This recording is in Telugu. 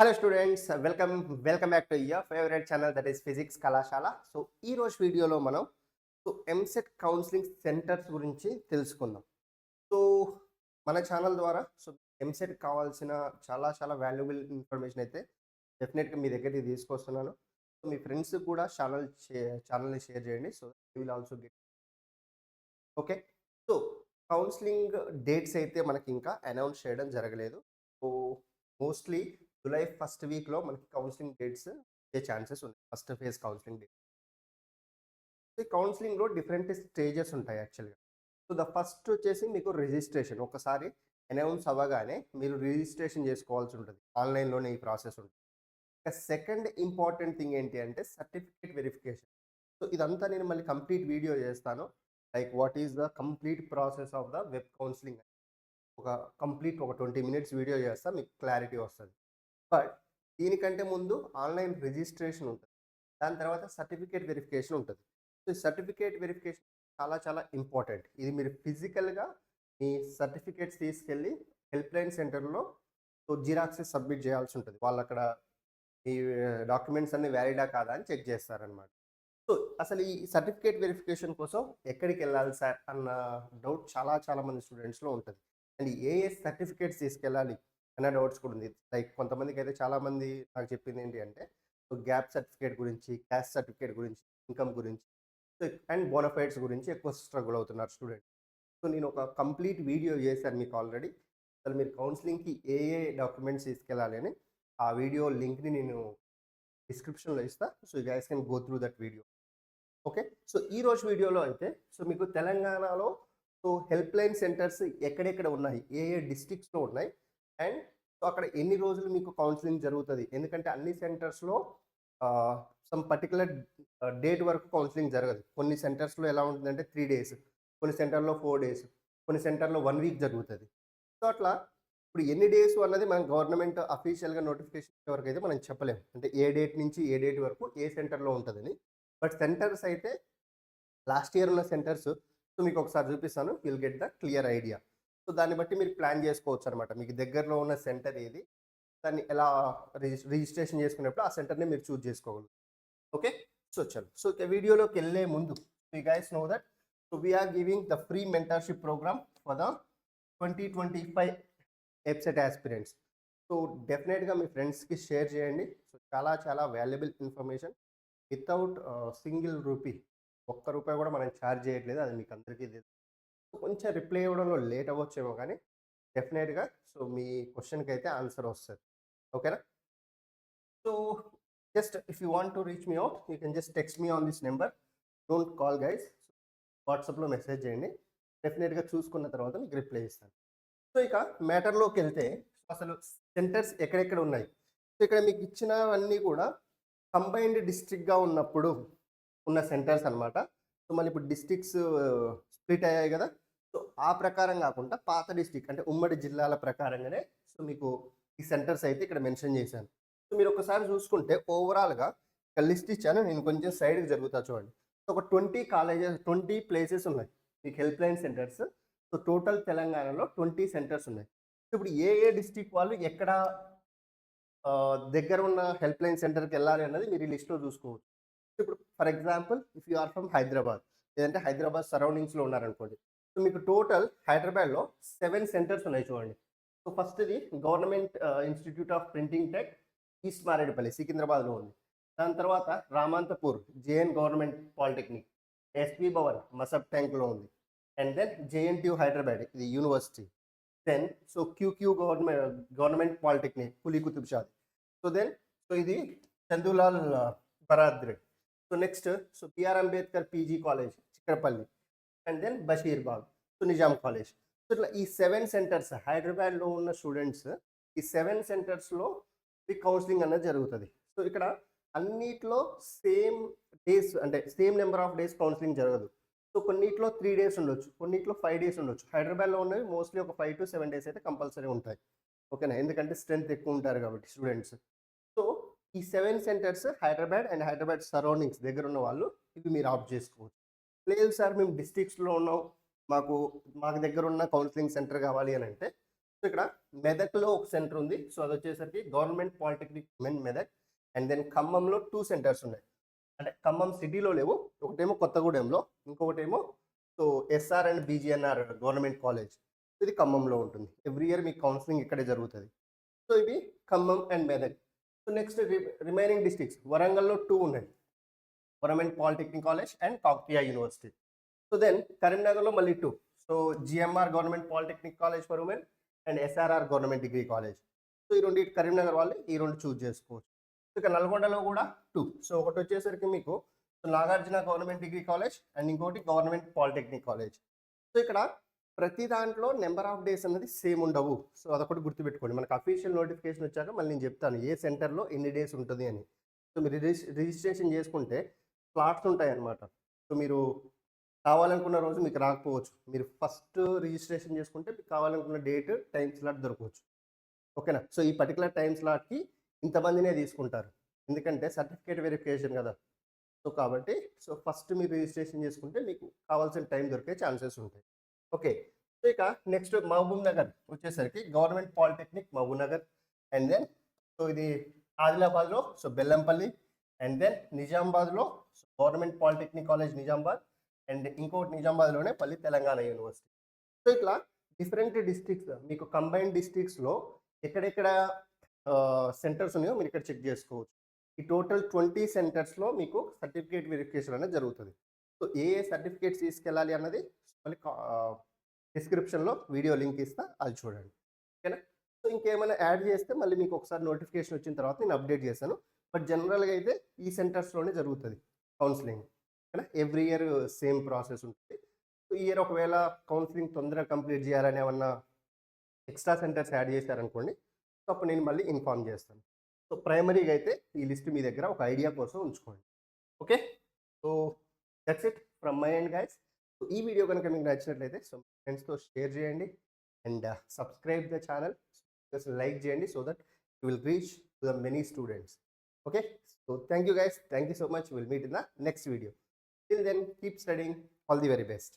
Hello students, welcome back to your favourite channel that is physics కళాశాల. సో ఈ రోజు వీడియోలో మనం ఎంసెట్ కౌన్సిలింగ్ సెంటర్స్ గురించి తెలుసుకుందాం. సో మన ఛానల్ ద్వారా ఎంసెట్ కావాల్సిన చాలా వాల్యుబుల్ ఇన్ఫర్మేషన్ అయితే డెఫినెట్గా మీ దగ్గరికి తీసుకొస్తున్నాను. సో మీ ఫ్రెండ్స్ కూడా ఛానల్ని షేర్ చేయండి. So will also get okay. So counselling dates అయితే మనకి ఇంకా అనౌన్స్ చేయడం జరగలేదు. సో మోస్ట్లీ జూలై ఫస్ట్ వీక్లో మనకి కౌన్సిలింగ్ డేట్స్ వచ్చే ఛాన్సెస్ ఉన్నాయి. First phase counselling date. ఈ కౌన్సిలింగ్లో డిఫరెంట్ స్టేజెస్ ఉంటాయి యాక్చువల్గా. సో ద ఫస్ట్ వచ్చేసి మీకు రిజిస్ట్రేషన్. ఒకసారి అనౌన్స్ అవ్వగానే మీరు రిజిస్ట్రేషన్ చేసుకోవాల్సి ఉంటుంది. ఆన్లైన్లోనే ఈ ప్రాసెస్ ఉంటుంది. ఇక సెకండ్ ఇంపార్టెంట్ థింగ్ ఏంటి అంటే సర్టిఫికేట్ వెరిఫికేషన్. సో ఇదంతా నేను మళ్ళీ కంప్లీట్ వీడియో చేస్తాను. Like what is the complete process of the web counselling. ఒక 20 మినిట్స్ వీడియో చేస్తా, మీకు క్లారిటీ వస్తుంది. బట్ దీనికంటే ముందు ఆన్లైన్ రిజిస్ట్రేషన్ ఉంటుంది. దాని తర్వాత సర్టిఫికేట్ వెరిఫికేషన్ ఉంటుంది. సో ఈ సర్టిఫికేట్ వెరిఫికేషన్ చాలా ఇంపార్టెంట్. ఇది మీరు ఫిజికల్గా మీ సర్టిఫికేట్స్ తీసుకెళ్ళి హెల్ప్ లైన్ సెంటర్లో జిరాక్సెస్ సబ్మిట్ చేయాల్సి ఉంటుంది. వాళ్ళు అక్కడ ఈ డాక్యుమెంట్స్ అన్ని వ్యాలిడా కాదా అని చెక్ చేస్తారనమాట. సో అసలు ఈ సర్టిఫికేట్ వెరిఫికేషన్ కోసం ఎక్కడికి వెళ్ళాలి సార్ అన్న డౌట్ చాలా మంది స్టూడెంట్స్లో ఉంటుంది. అండ్ ఏ సర్టిఫికేట్స్ తీసుకెళ్ళాలి అన్న డౌట్స్ కూడా ఉంది. లైక్ కొంతమందికి అయితే చాలామంది నాకు చెప్పింది ఏంటి అంటే గ్యాప్ సర్టిఫికేట్ గురించి, క్యాస్ట్ సర్టిఫికేట్ గురించి, ఇన్కమ్ గురించి, సో అండ్ బోనఫైడ్స్ గురించి ఎక్కువ స్ట్రగుల్ అవుతున్నారు స్టూడెంట్. సో నేను ఒక కంప్లీట్ వీడియో చేశాను మీకు ఆల్రెడీ. అసలు మీరు కౌన్సిలింగ్కి ఏ డాక్యుమెంట్స్ తీసుకెళ్ళాలి అని ఆ వీడియో లింక్ని నేను డిస్క్రిప్షన్లో ఇస్తాను. So you guys can go through that video. Okay. So ఈ రోజు వీడియోలో అయితే మీకు తెలంగాణలో హెల్ప్ లైన్ సెంటర్స్ ఎక్కడెక్కడ ఉన్నాయి, ఏ డిస్ట్రిక్ట్స్లో ఉన్నాయి, అండ్ సో అక్కడ ఎన్ని రోజులు మీకు కౌన్సిలింగ్ జరుగుతుంది. ఎందుకంటే అన్ని సెంటర్స్లో సమ్ పర్టికులర్ డేట్ వరకు కౌన్సిలింగ్ జరగదు. కొన్ని సెంటర్స్లో ఎలా ఉంటుందంటే 3 days, కొన్ని సెంటర్లో 4 days, కొన్ని సెంటర్లో 1 week జరుగుతుంది. సో అట్లా ఇప్పుడు ఎన్ని డేస్ అన్నది మనం గవర్నమెంట్ అఫీషియల్గా నోటిఫికేషన్ ఇచ్చే వరకు అయితే మనం చెప్పలేము. అంటే ఏ డేట్ నుంచి ఏ డేట్ వరకు ఏ సెంటర్లో ఉంటుందని. బట్ సెంటర్స్ అయితే లాస్ట్ ఇయర్ ఉన్న సెంటర్స్ మీకు ఒకసారి చూపిస్తాను. Will get the clear idea. So దాన్ని బట్టి మీరు ప్లాన్ చేసుకోవచ్చు అనమాట. మీకు దగ్గరలో ఉన్న సెంటర్ ఏది, దాన్ని ఎలా రిజిస్ట్రేషన్ చేసుకునేప్పుడు ఆ సెంటర్ని మీరు చూజ్ చేసుకోగలరు. ఓకే. సో చలో. సో వీడియోలోకి వెళ్ళే ముందు you guys know that we're giving the free mentorship programme for the 2025 website aspirants. So డెఫినెట్గా మీ ఫ్రెండ్స్కి షేర్ చేయండి. సో చాలా valuable information without single rupee, ₹1 కూడా మనం ఛార్జ్ చేయట్లేదు. అది మీకు అందరికీ తెలుసు. కొంచెం రిప్లై ఇవ్వడంలో లేట్ అవ్వచ్చేమో కానీ డెఫినెట్గా మీ క్వశ్చన్కి అయితే ఆన్సర్ వస్తుంది. ఓకేనా. So just if you want to reach me out you can just text me on this number. Don't call guys. వాట్సాప్లో మెసేజ్ చేయండి. డెఫినెట్గా చూసుకున్న తర్వాత మీకు రిప్లై ఇస్తాను. సో ఇక మ్యాటర్లోకి వెళ్తే అసలు సెంటర్స్ ఎక్కడెక్కడ ఉన్నాయి. సో ఇక్కడ మీకు ఇచ్చినవన్నీ కూడా కంబైన్డ్ డిస్ట్రిక్ట్గా ఉన్నప్పుడు ఉన్న సెంటర్స్ అనమాట. సో మళ్ళీ ఇప్పుడు డిస్ట్రిక్ట్స్ స్ప్లిట్ అయ్యాయి కదా. సో ఆ ప్రకారం కాకుండా పాత డిస్ట్రిక్ట్ అంటే ఉమ్మడి జిల్లాల ప్రకారంగానే మీకు ఈ సెంటర్స్ అయితే ఇక్కడ మెన్షన్ చేశాను. సో మీరు ఒకసారి చూసుకుంటే ఓవరాల్గా ఇక్కడ లిస్ట్ ఇచ్చాను. నేను కొంచెం సైడ్కి జరుగుతా చూడండి. సో ఒక 20 ప్లేసెస్ ఉన్నాయి మీకు help line centres. So total తెలంగాణలో 20 సెంటర్స్ ఉన్నాయి. సో ఇప్పుడు ఏ డిస్ట్రిక్ట్ వాళ్ళు ఎక్కడ దగ్గర ఉన్న హెల్ప్ లైన్ సెంటర్కి వెళ్ళాలి అన్నది మీరు ఈ లిస్ట్లో చూసుకోవచ్చు. ఇప్పుడు for example if you are from Hyderabad, లేదంటే హైదరాబాద్ సరౌండింగ్స్లో ఉన్నారనుకోండి. సో మీకు టోటల్ హైదరాబాద్లో 7 సెంటర్స్ ఉన్నాయి చూడండి. సో ఫస్ట్ది government institute of printing tech east Maredpally సికింద్రాబాద్లో ఉంది. దాని తర్వాత Ramanthapur JN government polytechnic, SP Bhavan Masab ట్యాంక్లో ఉంది. అండ్ దెన్ జేఎన్టీయూ హైదరాబాద్, ఇది university. Then so QQ government polytechnic Quli Qutub షాది. సో ఇది Chandulal Baradari. So next BR Ambedkar PG college Chikkadpally. And then Basheerbagh, so Nizam college. So ఇట్లా ఈ 7 సెంటర్స్ హైదరాబాద్లో ఉన్న స్టూడెంట్స్, ఈ 7 సెంటర్స్లో ఈ కౌన్సిలింగ్ అనేది జరుగుతుంది. సో ఇక్కడ అన్నిట్లో సేమ్ డేస్ అంటే same number of days counselling జరగదు. సో కొన్నిట్లో 3 days ఉండొచ్చు, కొన్నిట్లో 5 days ఉండొచ్చు. హైదరాబాద్లో ఉన్నవి మోస్ట్లీ ఒక 5 to 7 days అయితే కంపల్సరీ ఉంటాయి. ఓకేనా. ఎందుకంటే స్ట్రెంత్ ఎక్కువ ఉంటారు కాబట్టి స్టూడెంట్స్. సో ఈ 7 centres Hyderabad and Hyderabad surroundings దగ్గర ఉన్న వాళ్ళు ఇవి మీరు ఆప్ట్ చేసుకోవచ్చు. లేదు సార్ మేము డిస్ట్రిక్ట్స్లో ఉన్నాం, మాకు దగ్గర ఉన్న కౌన్సిలింగ్ సెంటర్ కావాలి అని అంటే సో ఇక్కడ మెదక్లో ఒక సెంటర్ ఉంది. సో అది వచ్చేసరికి government polytechnic Medak. And then ఖమ్మంలో 2 సెంటర్స్ ఉన్నాయి. అంటే ఖమ్మం సిటీలో లేవు. ఒకటేమో కొత్తగూడెంలో, ఇంకొకటేమో so SR and BGNR government college. ఇది ఖమ్మంలో ఉంటుంది. ఎవ్రీ ఇయర్ మీకు కౌన్సిలింగ్ ఇక్కడే జరుగుతుంది. సో ఇవి Khammam and Medak. So next remaining districts వరంగల్లో 2 ఉన్నాయి. Government polytechnic college and Kakatiya university. So then కరీంనగర్లో మళ్ళీ 2. So GMR government polytechnic college for women and SRR government degree college. So ఈ రెండు కరీంనగర్ వాళ్ళు ఈ రెండు చూస్ చేసుకోవచ్చు. ఇక నల్గొండలో కూడా 2. సో ఒకటి వచ్చేసరికి మీకు Nagarjuna government degree college and ఇంకోటి గవర్నమెంట్ పాలిటెక్నిక్ కాలేజ్. సో ఇక్కడ ప్రతి దాంట్లో నెంబర్ ఆఫ్ డేస్ అనేది సేమ్ ఉండవు. సో అదొకటి గుర్తుపెట్టుకోండి. మనకు అఫీషియల్ నోటిఫికేషన్ వచ్చాక మళ్ళీ నేను చెప్తాను ఏ సెంటర్లో ఎన్ని డేస్ ఉంటుంది అని. సో మీరు రిజిస్ట్రేషన్ చేసుకుంటే స్లాట్స్ ఉంటాయి అన్నమాట. సో మీరు కావాలనుకున్న రోజు మీకు రాకపోవచ్చు. మీరు ఫస్ట్ రిజిస్ట్రేషన్ చేసుకుంటే మీకు కావాలనుకున్న డేట్ టైం స్లాట్ దొరకవచ్చు. ఓకేనా. సో ఈ పర్టికులర్ టైం స్లాట్కి ఇంతమందినే తీసుకుంటారు. ఎందుకంటే సర్టిఫికేట్ వెరిఫికేషన్ కదా. సో కాబట్టి సో ఫస్ట్ మీరు రిజిస్ట్రేషన్ చేసుకుంటే మీకు కావాల్సిన టైం దొరికే ఛాన్సెస్ ఉంటాయి. ఓకే. సో ఇక నెక్స్ట్ మహబూబ్ నగర్ వచ్చేసరికి government polytechnic Mahabubnagar. And then so ఇది ఆదిలాబాద్లో సో బెల్లంపల్లి. అండ్ దెన్ నిజామాబాద్లో government polytechnic college Nizamabad. And ఇంకోటి నిజామాబాద్లోనే పల్లి తెలంగాణ యూనివర్సిటీ. సో ఇట్లా డిఫరెంట్ డిస్ట్రిక్ట్స్ మీకు కంబైన్డ్ డిస్ట్రిక్ట్స్లో ఎక్కడెక్కడ సెంటర్స్ ఉన్నాయో మీరు ఇక్కడ చెక్ చేసుకోవచ్చు. ఈ టోటల్ 20 సెంటర్స్లో మీకు సర్టిఫికేట్ వెరిఫికేషన్ అనేది జరుగుతుంది. సో ఏ సర్టిఫికేట్స్ తీసుకెళ్ళాలి అన్నది మళ్ళీ డిస్క్రిప్షన్లో వీడియో లింక్ ఇస్తా, అది చూడండి. ఓకేనా. సో ఇంకేమైనా యాడ్ చేస్తే మళ్ళీ మీకు ఒకసారి నోటిఫికేషన్ వచ్చిన తర్వాత నేను అప్డేట్ చేశాను. బట్ జనరల్గా అయితే ఈ సెంటర్స్లోనే జరుగుతుంది కౌన్సిలింగ్. ఓకేనా. ఎవ్రీ ఇయర్ సేమ్ ప్రాసెస్ ఉంటుంది. సో ఈ ఇయర్ ఒకవేళ కౌన్సిలింగ్ తొందరగా కంప్లీట్ చేయాలని ఏమన్నా ఎక్స్ట్రా సెంటర్స్ యాడ్ చేశారనుకోండి, సో అప్పుడు నేను మళ్ళీ ఇన్ఫార్మ్ చేస్తాను. సో ప్రైమరీగా అయితే ఈ లిస్ట్ మీ దగ్గర ఒక ఐడియా కోసం ఉంచుకోండి. Okay. So that's it from my end guys. So ఈ వీడియో కనుక మీకు నచ్చినట్లయితే సో ఫ్రెండ్స్తో షేర్ చేయండి and subscribe the channel, like చేయండి so that you will reach to the many students. Okay, so thank you guys, thank you so much. We'll meet in the next video. Till then, keep studying. All the very best.